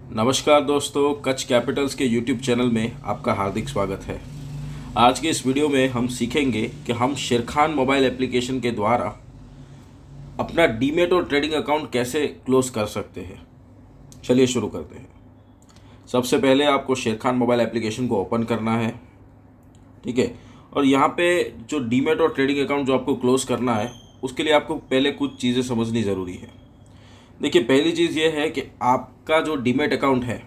नमस्कार दोस्तों, कच कैपिटल्स के यूट्यूब चैनल में आपका हार्दिक स्वागत है। आज के इस वीडियो में हम सीखेंगे कि हम शेरखान मोबाइल एप्लीकेशन के द्वारा अपना डीमेट और ट्रेडिंग अकाउंट कैसे क्लोज कर सकते हैं। चलिए शुरू करते हैं। सबसे पहले आपको शेरखान मोबाइल एप्लीकेशन को ओपन करना है, ठीक है। और यहाँ पे जो डीमेट और ट्रेडिंग अकाउंट जो आपको क्लोज करना है, उसके लिए आपको पहले कुछ चीज़ें समझनी ज़रूरी है। देखिए, पहली चीज़ ये है कि आपका जो डीमेट अकाउंट है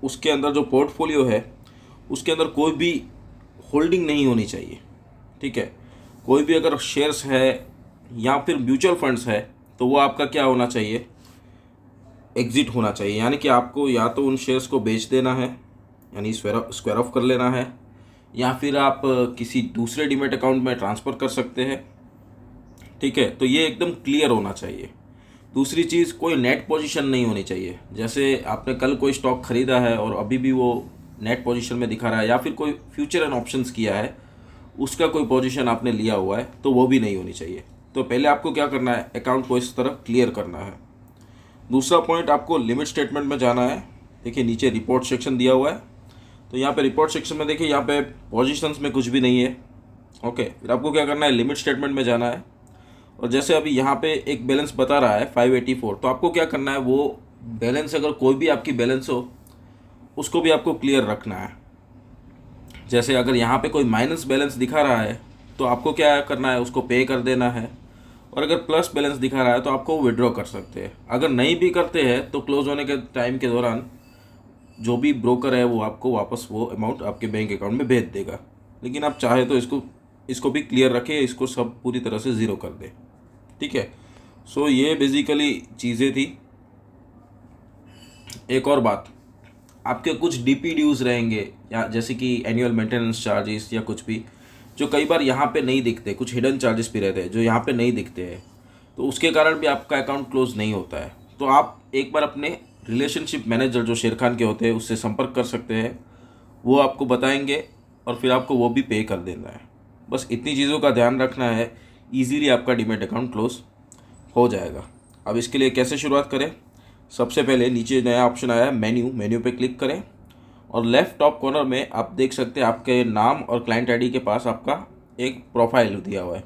उसके अंदर जो पोर्टफोलियो है उसके अंदर कोई भी होल्डिंग नहीं होनी चाहिए, ठीक है। कोई भी अगर शेयर्स है या फिर म्यूचुअल फंड्स है तो वो आपका क्या होना चाहिए, एग्जिट होना चाहिए। यानी कि आपको या तो उन शेयर्स को बेच देना है, यानी स्क्वायर ऑफ कर लेना है, या फिर आप किसी दूसरे डीमेट अकाउंट में ट्रांसफ़र कर सकते हैं, ठीक है। तो ये एकदम क्लियर होना चाहिए। दूसरी चीज़, कोई नेट पोजीशन नहीं होनी चाहिए। जैसे आपने कल कोई स्टॉक खरीदा है और अभी भी वो नेट पोजीशन में दिखा रहा है, या फिर कोई फ्यूचर एंड ऑप्शंस किया है उसका कोई पोजीशन आपने लिया हुआ है, तो वो भी नहीं होनी चाहिए। तो पहले आपको क्या करना है, अकाउंट को इस तरह क्लियर करना है। दूसरा पॉइंट, आपको लिमिट स्टेटमेंट में जाना है। देखिए नीचे रिपोर्ट सेक्शन दिया हुआ है, तो यहाँ पे रिपोर्ट सेक्शन में देखिए यहाँ पे पोजीशंस में कुछ भी नहीं है, ओके। फिर आपको क्या करना है, लिमिट स्टेटमेंट में जाना है। और जैसे अभी यहाँ पे एक बैलेंस बता रहा है 584, तो आपको क्या करना है, वो बैलेंस अगर कोई भी आपकी बैलेंस हो उसको भी आपको क्लियर रखना है। जैसे अगर यहाँ पे कोई माइनस बैलेंस दिखा रहा है तो आपको क्या करना है, उसको पे कर देना है। और अगर प्लस बैलेंस दिखा रहा है तो आपको विड्रॉ कर सकते हैं। अगर नहीं भी करते हैं तो क्लोज होने के टाइम के दौरान जो भी ब्रोकर है वो आपको वापस वो अमाउंट आपके बैंक अकाउंट में भेज देगा। लेकिन आप चाहे तो इसको भी क्लियर रखें, इसको सब पूरी तरह से ज़ीरो कर दे, ठीक है। सो ये बेसिकली चीज़ें थी। एक और बात, आपके कुछ डीपी ड्यूज़ रहेंगे, या जैसे कि एनुअल मेंटेनेंस चार्जेस या कुछ भी, जो कई बार यहाँ पे नहीं दिखते। कुछ हिडन चार्जेस भी रहते हैं जो यहाँ पे नहीं दिखते हैं, तो उसके कारण भी आपका अकाउंट क्लोज नहीं होता है। तो आप एक बार अपने रिलेशनशिप मैनेजर जो शेरखान के होते हैं उससे संपर्क कर सकते हैं, वो आपको बताएंगे और फिर आपको वो भी पे कर देना है। बस इतनी चीज़ों का ध्यान रखना है, ईजीली आपका डीमेट अकाउंट क्लोज हो जाएगा। अब इसके लिए कैसे शुरुआत करें, सबसे पहले नीचे नया ऑप्शन आया है मेन्यू पे क्लिक करें, और लेफ़्ट टॉप कॉर्नर में आप देख सकते हैं आपके नाम और क्लाइंट आईडी के पास आपका एक प्रोफाइल दिया हुआ है,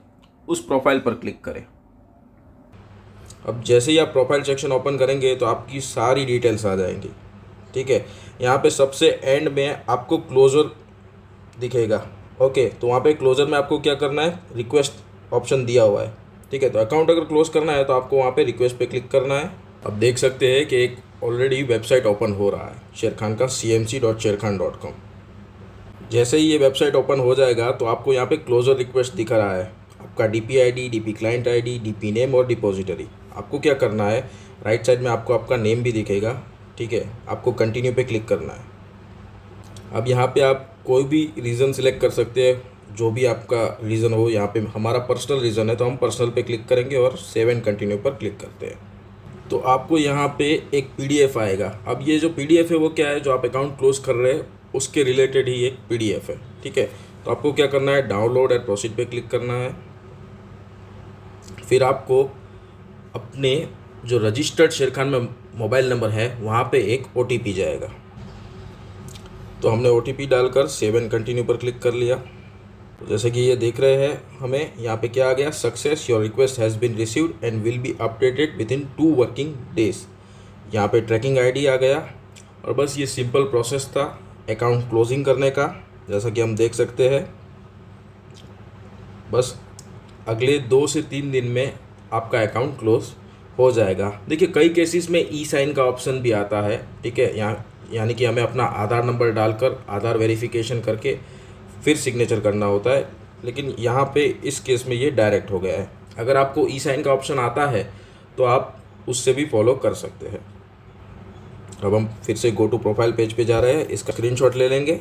उस प्रोफाइल पर क्लिक करें। अब जैसे ही आप प्रोफाइल सेक्शन ओपन करेंगे तो आपकी सारी डिटेल्स आ जाएंगी, ठीक है। यहाँ पे सबसे एंड में आपको क्लोजर दिखेगा, ओके। तो वहाँ पे क्लोजर में आपको क्या करना है, रिक्वेस्ट ऑप्शन दिया हुआ है, ठीक है। तो अकाउंट अगर क्लोज करना है तो आपको वहाँ पे रिक्वेस्ट पे क्लिक करना है। अब देख सकते हैं कि एक ऑलरेडी वेबसाइट ओपन हो रहा है शेरखान का, cmc.sherkhan.com। जैसे ही ये वेबसाइट ओपन हो जाएगा तो आपको यहाँ पे क्लोजर रिक्वेस्ट दिखा रहा है, आपका DP ID, DP client ID, DP name और डिपॉजिटरी। आपको क्या करना है, राइट साइड में आपको आपका नेम भी दिखेगा, ठीक है। आपको कंटिन्यू पे क्लिक करना है। अब यहाँ पे आप कोई भी रीज़न सिलेक्ट कर सकते हैं, जो भी आपका रीज़न हो। यहाँ पे हमारा पर्सनल रीज़न है तो हम पर्सनल पे क्लिक करेंगे और सेव एंड कंटिन्यू पर क्लिक करते हैं। तो आपको यहाँ पे एक पीडीएफ आएगा। अब ये जो पीडीएफ है वो क्या है, जो आप अकाउंट क्लोज कर रहे हैं उसके रिलेटेड ही एक पीडीएफ है, ठीक है। तो आपको क्या करना है, डाउनलोड एंड प्रोसीड पे क्लिक करना है। फिर आपको अपने जो रजिस्टर्ड शेरखान में मोबाइल नंबर है वहाँ पे एक ओटीपी जाएगा। तो हमने ओटीपी डालकर सेव एंड कंटिन्यू पर क्लिक कर लिया। तो जैसे कि ये देख रहे हैं, हमें यहाँ पे क्या आ गया, success, your request has been received and will be updated within 2 working days. यहाँ पे ट्रैकिंग आईडी आ गया। और बस ये सिंपल प्रोसेस था अकाउंट क्लोजिंग करने का, जैसा कि हम देख सकते हैं। बस अगले 2 से 3 दिन में आपका अकाउंट क्लोज हो जाएगा। देखिए कई केसेस में ई साइन का ऑप्शन भी आता है, ठीक है। यहाँ यानी कि हमें अपना आधार नंबर डालकर आधार वेरिफिकेशन करके फिर सिग्नेचर करना होता है, लेकिन यहाँ पे इस केस में ये डायरेक्ट हो गया है। अगर आपको ई साइन का ऑप्शन आता है तो आप उससे भी फॉलो कर सकते हैं। अब हम फिर से गो टू प्रोफाइल पेज पे जा रहे हैं, इसका स्क्रीनशॉट ले लेंगे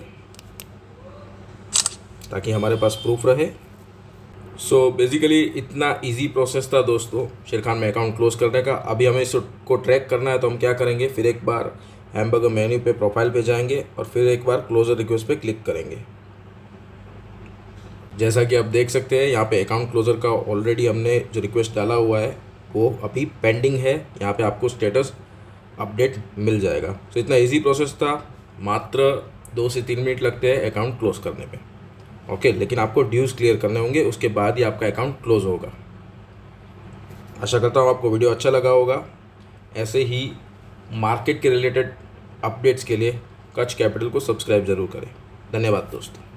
ताकि हमारे पास प्रूफ रहे। सो बेसिकली इतना इजी प्रोसेस था दोस्तों शेरखान में अकाउंट क्लोज करने का। अभी हमें इसको ट्रैक करना है तो हम क्या करेंगे, फिर एक बार हैमबर्गर मेन्यू पे प्रोफाइल पे जाएंगे और फिर एक बार क्लोजर रिक्वेस्ट पे क्लिक करेंगे। जैसा कि आप देख सकते हैं यहाँ पे अकाउंट क्लोजर का ऑलरेडी हमने जो रिक्वेस्ट डाला हुआ है वो अभी पेंडिंग है। यहाँ पे आपको स्टेटस अपडेट मिल जाएगा। तो इतना इजी प्रोसेस था, मात्र 2 से 3 मिनट लगते हैं अकाउंट क्लोज करने में। ओके, लेकिन आपको ड्यूज़ क्लियर करने होंगे, उसके बाद ही आपका अकाउंट क्लोज होगा। आशा करता हूँ आपको वीडियो अच्छा लगा होगा। ऐसे ही मार्केट के रिलेटेड अपडेट्स के लिए कच कैपिटल को सब्सक्राइब ज़रूर करें। धन्यवाद दोस्तों।